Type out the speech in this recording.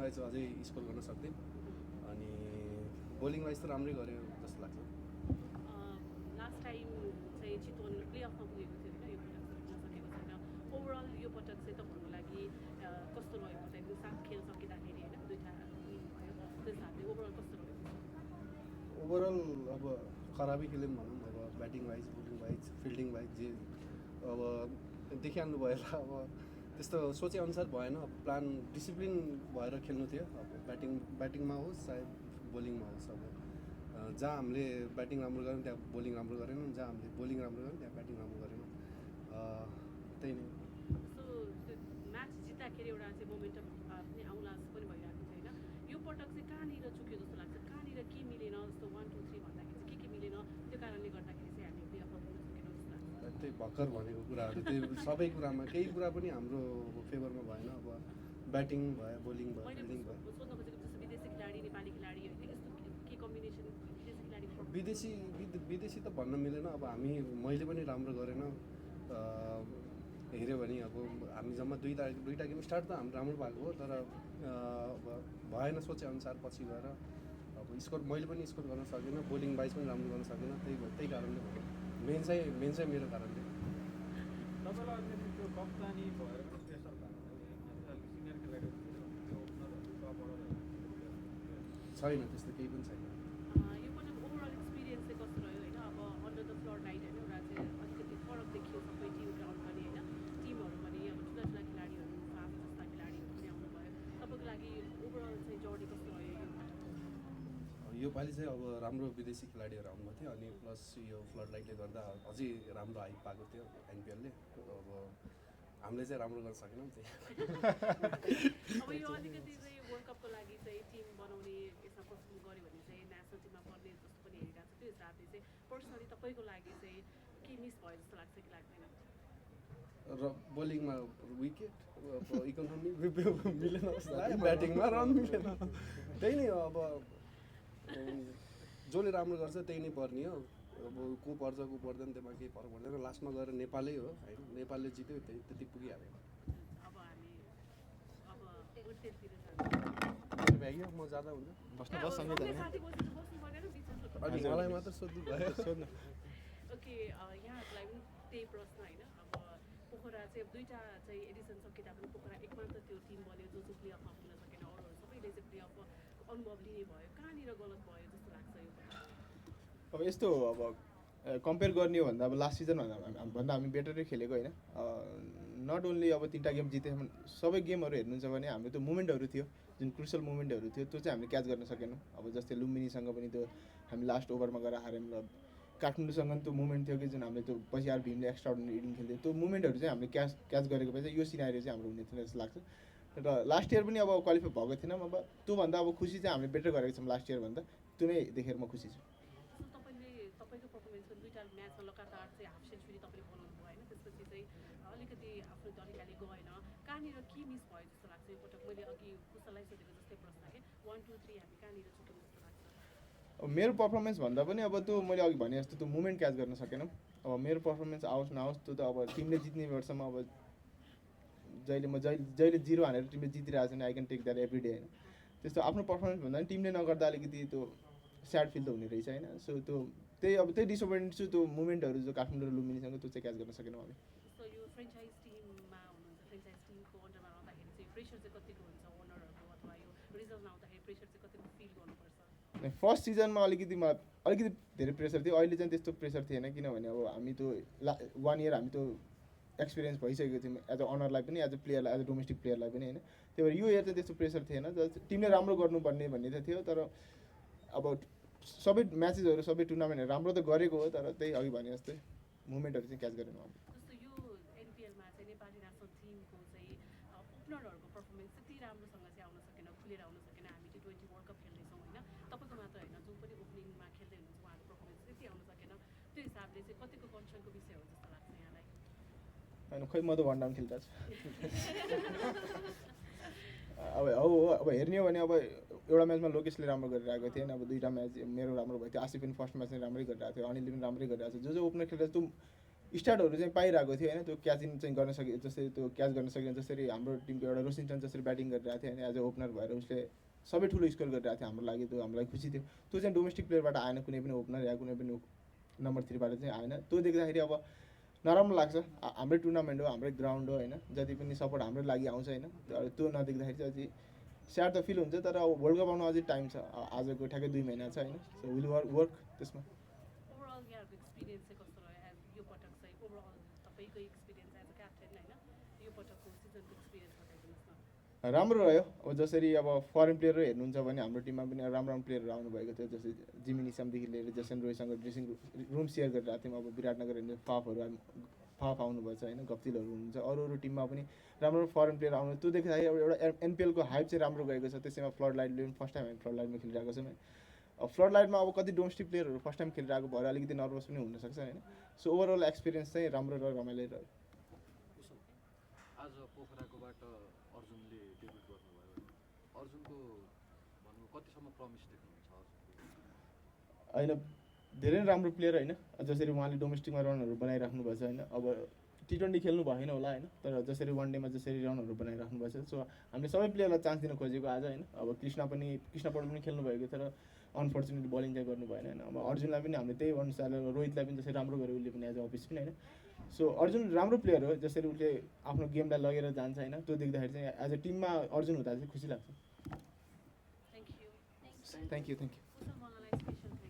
Wise अझै score गर्न सक्थेँ अनि बोलिङ वाइज त राम्रै गऱ्यो जस्तो लाग्छ। लास्ट टाइम चाहिँ चितवन प्लेअफमा पुगेको थियो होइन, यो पटक चाहिँ पुग्न सकेको छैन। ओभरअल यो पटक चाहिँ तपाईँहरूको लागि कस्तो रह्यो बताइदिनु, 7 खेल सकिँदाखेरि होइन, 2टा विन भयो, त्यो हिसाबले ओभरअल कस्तो रह्यो? ओभरअल अब खराबै खेल्यौँ भनौँ, अब batting wise bowling wise fielding wise जे अब देखिहाल्नु भयो होला। अब त्यस्तो सोचेअनुसार भएन, अब प्लान डिसिप्लिन भएर खेल्नु थियो। अब ब्याटिङमा होस् चाहे बोलिङमा होस्, अब जहाँ हामीले ब्याटिङ राम्रो गऱ्यौँ त्यहाँ बोलिङ राम्रो गरेनौँ, जहाँ हामीले बोलिङ राम्रो गऱ्यौँ त्यहाँ ब्याटिङ राम्रो गरेनौँ, त्यही नै। सो त्यो म्याच जित्दाखेरि एउटा चाहिँ मोमेन्टम पनि आउला जस्तो पनि भइरहेको थियो होइन, यो पटक चाहिँ कहाँनिर चुक्यो जस्तो लाग्छ, कहाँनिर के मिलेन जस्तो 1 2 3 भन्दाखेरि चाहिँ के मिलेन, त्यो कारणले गर्दाखेरि चाहिँ हामी प्लेअफमा पुग्न सकेनौँ जस्तो लाग्छ? त्यही भर्खर भनेको कुराहरू त्यो सबै कुरामा केही कुरा पनि हाम्रो फेभरमा भएन। अब ब्याटिङ भयो, बोलिङ भयो, मैले फिल्डिङ भयो। सोध्न खोजेको जस्तो विदेशी खेलाडी नेपाली खेलाडी होइन, यस्तो के कम्बिनेसन विदेशी खेलाडी विदेशी त भन्न मिलेन। अब मैले पनि राम्रो गरेन। हेऱ्यो भने अब हामी जम्मा दुईवटा गेम स्टार्ट त हाम्रो राम्रो भएको हो, तर अब भएन सोचेअनुसार पछि गएर। अब मैले पनि स्कोर गर्न सकेन, बोलिङ वाइज पनि राम्रो गर्न सकेन, त्यही कारणले भयो। मेन चाहिँ मेरो कारणले। तपाईँलाई अलिकति त्यो कप्तानी भएर पनि प्रेसर भएको सिनियर खेलाडी छैन, त्यस्तो केही पनि छैन। यो पटक ओभरअल एक्सपिरियन्स चाहिँ कस्तो रह्यो होइन, अब अन्डर द फ्लोर नाइट होइन, एउटा चाहिँ अलिकति फरक देखियो सबै टिम ग्राउन्ड पनि होइन, टिमहरू पनि अब ठुला ठुला खेलाडीहरू फास्ट जस्ता खेलाडीहरू पनि आउनुभयो, तपाईँको लागि ओभरअल चाहिँ जर्नी कस्तो रह्यो यो पटक? योपालि चाहिँ अब राम्रो विदेशी खेलाडीहरू आउनुभएको थियो अनि प्लस यो फ्लड लाइटले गर्दा अझै राम्रो हाइप पाएको थियो एनपिएलले। अब हामीले चाहिँ राम्रो गर्न सकेनौँ त्यही। अब यो अलिकति चाहिँ वर्ल्ड कपको लागि चाहिँ टिम बनाउने यसमा पर्फर्म गऱ्यो भने चाहिँ नेसनल टिममा पर्ने जस्तो पनि हेरिरहेको छ, त्यो हिसाबले चाहिँ पर्सनली तपाईँको लागि चाहिँ के मिस भयो जस्तो लाग्छ कि लाग्दैन? र बोलिङमा विकेट, अब इकोनोमी मिलेन जस्तो लाग्यो, ब्याटिङमा रन मिलेन, त्यही नै हो। अब जसले राम्रो गर्छ त्यही नै पर्ने हो। अब को पर्छ को पर्दैन त्यसमा केही फरक पर्दैन, लास्टमा गएर नेपालै हो होइन, नेपालले जित्यो त्यति पुगिहाल्यो। अब हामी अब होटेलतिर जान्छौँ। भ्याइयो म जाँदा हुन्छ सँगै साथी बस्नु परेन बिचमा। अनि मलाई मात्र सोध्नु भयो। सोध्नु ओके, यहाँहरूलाई पनि त्यही प्रश्न होइन, अब पोखरा चाहिँ अब 2टा चाहिँ एडिसन सकिँदा पनि पोखरा एकमात्र त्यो टिम बन्यो जो चाहिँ प्लेअफमा पुग्न सकेन, अरूहरू सबैले चाहिँ प्लेअफमा अनुभव लिने भयो, कहाँनिर गलत भयो जस्तो लाग्छ यो पटक? अब यस्तो हो, अब कम्पेयर गर्ने हो भन्दा अब लास्ट सिजन भन्दा हामी बेटरै खेलेको होइन। नट ओन्ली अब 3टा गेम जिते, सबै गेमहरू हेर्नुहुन्छ भने हाम्रो त्यो मुमेन्टहरू थियो, जुन क्रुसियल मुमेन्टहरू थियो त्यो चाहिँ हामीले क्याच गर्न सकेनौँ। अब जस्तै लुम्बिनीसँग पनि त्यो हामी लास्ट ओभरमा गएर हार्यौँ, र काठमाडौँसँग त्यो मुमेन्ट थियो कि जुन हामीले त्यो पछि आएर भीमले एक्स्ट्रा अर्डिनरी इनिङ खेल्थ्यो, त्यो मुमेन्टहरू चाहिँ हामीले क्याच गरेको भए चाहिँ यो सिनारी चाहिँ हाम्रो हुने थिएन जस्तो लाग्छ। र लास्ट इयर पनि अब क्वालिफाई भएको थिएनौँ, अब त्योभन्दा अब खुसी चाहिँ हामीले बेटर गरेको छौँ लास्ट इयरभन्दा, त्यो नै देखेर म खुसी छु। तपाईँको पर्फर्मेन्सको 2टा म्याचमा लगातार चाहिँ हाफ सेन्चुरी तपाईँले बनाउनु भयो होइन, त्यसपछि चाहिँ अलिकति आफ्नो तरिकाले गएन, कहाँनिर के मिस भयो जस्तो लाग्छ यो पटक? मैले अघि कुशललाई सोधेको जस्तै प्रश्न के 1 2 3 हामी कहाँनिर चुक्यौँ जस्तो लाग्छ? अब मेरो पर्फर्मेन्स भन्दा पनि अब त्यो मैले अघि भने जस्तो त्यो मुमेन्ट क्याच गर्न सकेनौँ। अब मेरो पर्फर्मेन्स आओस् नआओस् त्यो त अब टिमले जित्ने बेलासम्म, अब जहिले 0 हानेर टिमले जितिरहेको छ भने I can take that every day होइन। त्यस्तो आफ्नो पर्फर्मेन्स भन्दा पनि टिमले नगर्दा अलिकति त्यो स्याड फिल त हुने रहेछ होइन। सो त्यो त्यही डिसअपोइन्टेड छु, त्यो मुमेन्टहरू जो काठमाडौँ र लुम्बिनीसँग त्यो चाहिँ क्याच गर्न सकेनौँ हामी। जस्तो यो फ्रेन्चाइज टिममा हुनुहुन्छ, फ्रेन्चाइज टिमको अन्डरमा आउँदाखेरि चाहिँ प्रेसर चाहिँ कतिको हुन्छ ओनरहरूको, अथवा यो रिजल्टमा आउँदाखेरि प्रेसर चाहिँ कतिको फिल गर्नुपर्छ? फर्स्ट सिजनमा अलिकति धेरै प्रेसर थियो, अहिले चाहिँ त्यस्तो प्रेसर थिएन, किनभने अब हामी त्यो 1 इयर हामी त्यो एक्सपिरियन्स भइसकेको थियौँ एज अ अनरलाई पनि, एज अ प्लेयरलाई, एज अ डोमेस्टिक प्लेयरलाई पनि होइन। त्यही भएर यो इयर चाहिँ त्यस्तो प्रेसर थिएन, टिमले राम्रो गर्नुपर्ने भन्ने त थियो, तर अब सबै म्याचेसहरू सबै टुर्नामेन्टहरू राम्रो त गरेको हो, तर त्यही अघि भने जस्तै मुभमेन्टहरू चाहिँ क्याच गरेनौँ हामी। जस्तो यो एनपिएलमा चाहिँ नेपाली नेसनल टिमको चाहिँ ओपनरहरूको पर्फर्मेन्स त्यति राम्रोसँग चाहिँ आउन सकेन, खुलेर आउन सकेन। हामी T20 वर्ल्ड कप खेल्दैछौँ होइन, तपाईँको मात्र होइन, जो पनि ओपनिङमा खेल्दै हुनुहुन्छ उहाँहरूको पर्फर्मेन्स त्यति आउन सकेन, त्यो हिसाबले चाहिँ कतिको कन्सर्नको विषय हो जस्तो लाग्छ यहाँलाई? होइन खोइ, म त वान डाउन खेलिरहेको छु। अब हेर्ने हो भने अब एउटा म्याचमा लोकेशले राम्रो गरिरहेको थिएन, अब 2टा म्याच मेरो राम्रो भएको थियो, आसिफ पनि फर्स्ट म्याच नै राम्रै गरिरहेको थियो, अनिलले पनि राम्रै गरिरहेको थियो, जो ओपनर खेलेर त्यो स्टार्टहरू चाहिँ पाइरहेको थियो होइन, त्यो क्याचिङ चाहिँ गर्न सके, जस्तै त्यो क्याच गर्न सकिन्छ। जसरी हाम्रो टिमको एउटा रोशिनचन्द्र जसरी ब्याटिङ गरिरहेको थियो होइन, एज अ ओपनर भएर उसले सबै ठुलो स्कोर गरिरहेको थियो, हाम्रो लागि त्यो हामीलाई खुसी थियो। त्यो चाहिँ डोमेस्टिक प्लेयरबाट आएन, कुनै पनि ओपनर या कुनै पनि नम्बर 3बाट चाहिँ आएन। त्यो देख्दाखेरि अब नराम्रो लाग्छ। हाम्रै टुर्नामेन्ट हो, हाम्रै ग्राउन्ड हो होइन, जति पनि सपोर्ट हाम्रो लागि आउँछ होइन, त्यो नदेख्दाखेरि चाहिँ अझै स्याड त फिल हुन्छ। तर अब वर्ल्ड कप आउनु अझै टाइम छ, आजको ठ्याक्कै 2 महिना छ होइन। सो विल वर्क त्यसमा। ओभरअल यहाँहरूको एक्सपिरियन्स चाहिँ कस्तो रह्यो एज यो पटक चाहिँ ओभरअल तपाईँको एक्सपिरियन्स एज अ क्याप्टेन होइन, यो पटकको सिजनको एक्सपिरियन्स बताइदिनुहोस् न। राम्रो रह्यो। अब जसरी अब फरेन प्लेयरहरू हेर्नुहुन्छ भने हाम्रो टिममा पनि राम्रो राम्रो प्लेयरहरू आउनुभएको थियो, जस्तै जिमी निसामदेखि लिएर जेसन रोयसँग ड्रेसिङ रुम सेयर गरिरहेको थियौँ। अब विराटनगर हेर्ने फाफ आउनुभएछ होइन, गप्तिलहरू हुनुहुन्छ, अरू अरू टिममा पनि राम्रो फरेन प्लेयर आउनु। त्यो देख्दाखेरि अब एउटा एनपिएलको हाइप चाहिँ राम्रो गएको छ। त्यसैमा फ्लड लाइटले पनि फर्स्ट टाइम हामी फ्लड लाइटमा खेलिरहेको छौँ। अब फ्लड लाइटमा अब कति डोमेस्टिक प्लेयरहरू फर्स्ट टाइम खेलिरहेको भएर अलिकति नर्भस पनि हुनसक्छ होइन। सो ओभरअल एक्सपिरियन्स चाहिँ राम्रो र रमाइलो रह्यो। आज पोखराकोबाट अर्जुनले डेब्युट गर्नुभयो। अर्जुनको भन्नु कतिसम्म प्रमिस देख्नुहुन्छ अर्जुनको? होइन, धेरै राम्रो प्लेयर होइन, जसरी उहाँले डोमेस्टिकमा रनहरू बनाइराख्नु भएको छ होइन। अब T20 खेल्नु भएन होला होइन, तर जसरी वान डेमा जसरी रनहरू बनाइराख्नु भएको छ। सो हामीले सबै प्लेयरलाई चान्स दिन खोजेको आज होइन। अब कृष्ण पौडेल पनि खेल्नु भएको थियो, तर अनफर्चुनेटली बलिङ चाहिँ गर्नु भएन होइन। अब अर्जुनलाई पनि हामीले त्यही अनुसार, रोहितलाई पनि जसरी राम्रो गर्यो उसले पनि एज अ अफिस पनि होइन। सो अर्जुन राम्रो प्लेयर हो, जसरी उसले आफ्नो गेमलाई लगेर जान्छ होइन। त्यो देख्दाखेरि चाहिँ एज अ टिममा अर्जुन हुँदा चाहिँ खुसी लाग्छ। Thank you. Thank you.